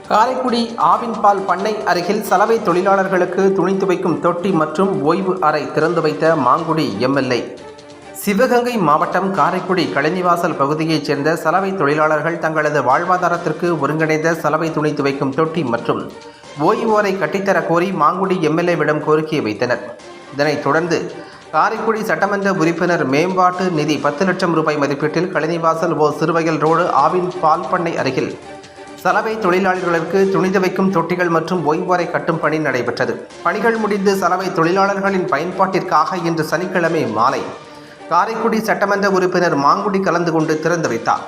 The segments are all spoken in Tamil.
காரைக்குடி ஆவின்பால் பண்ணை அருகில் சலவை தொழிலாளர்களுக்கு துணி துவைக்கும் தொட்டி மற்றும் ஓய்வு அறை திறந்து வைத்த மாங்குடி எம்எல்ஏ. சிவகங்கை மாவட்டம் காரைக்குடி கழனிவாசல் பகுதியைச் சேர்ந்த சலவை தொழிலாளர்கள் தங்களது வாழ்வாதாரத்திற்கு ஒருங்கிணைந்த சலவை துணி துவைக்கும் தொட்டி மற்றும் ஓய்வு அறை கட்டித்தர கோரி மாங்குடி எம்எல்ஏவிடம் கோரிக்கை வைத்தனர். இதனைத் தொடர்ந்து காரைக்குடி சட்டமன்ற உறுப்பினர் மேம்பாட்டு நிதி 10 லட்சம் ரூபாய் மதிப்பீட்டில் கழனிவாசல் சிறுவயல் ரோடு ஆவின் பால் பண்ணை அருகில் சலவை தொழிலாளர்களுக்கு துணி துவைக்கும் தொட்டிகள் மற்றும் ஓய்வறை கட்டும் பணி நடைபெற்றது. பணிகள் முடிந்து சலவை தொழிலாளர்களின் பயன்பாட்டிற்காக இன்று சனிக்கிழமை மாலை காரைக்குடி சட்டமன்ற உறுப்பினர் மாங்குடி கலந்து கொண்டு திறந்து வைத்தார்.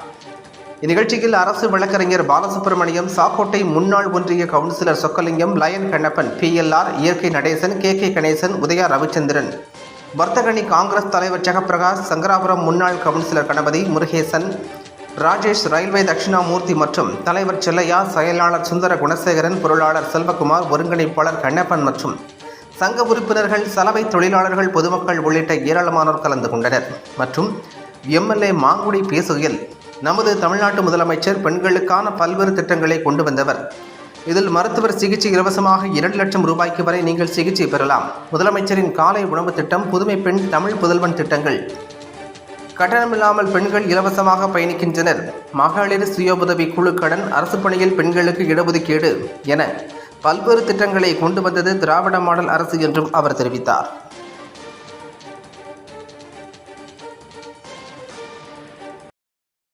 இந்நிகழ்ச்சியில் அரசு வழக்கறிஞர் பாலசுப்ரமணியம், சாக்கோட்டை முன்னாள் ஒன்றிய councillor Chockalingam, lion Kannappan, PLR, இயற்கை நடேசன், KK கணேசன், உதயா ரவிச்சந்திரன், வர்த்தகணி காங்கிரஸ் தலைவர் ஜெகபிரகாஷ், சங்கராபுரம் முன்னாள் கவுன்சிலர் கணபதி, முருகேசன், ராஜேஷ், ரயில்வே தட்சிணாமூர்த்தி மற்றும் தலைவர் செல்லையா, செயலாளர் சுந்தர குணசேகரன், பொருளாளர் செல்வகுமார், ஒருங்கிணைப்பாளர் கண்ணப்பன் மற்றும் சங்க உறுப்பினர்கள், சலவை தொழிலாளர்கள், பொதுமக்கள் உள்ளிட்ட ஏராளமானோர் கலந்து கொண்டனர். மற்றும் எம்எல்ஏ மாங்குடி பேசுகையில், நமது தமிழ்நாட்டு முதலமைச்சர் பெண்களுக்கான பல்வேறு திட்டங்களை கொண்டு வந்தவர். இதில் மருத்துவர் சிகிச்சை இலவசமாக 2 லட்சம் ரூபாய்க்கு வரை நீங்கள் சிகிச்சை பெறலாம். முதலமைச்சரின் காலை உணவு திட்டம், புதுமை பெண், தமிழ் புதல்வன் திட்டங்கள், கட்டணமில்லாமல் பெண்கள் இலவசமாக பயணிக்கின்றனர், மகளிர் சுய உதவி குழு கடன், அரசு பணியில் பெண்களுக்கு இடஒதுக்கீடு என பல்வேறு திட்டங்களை கொண்டு வந்தது திராவிட மாடல் அரசு என்றும் அவர் தெரிவித்தார்.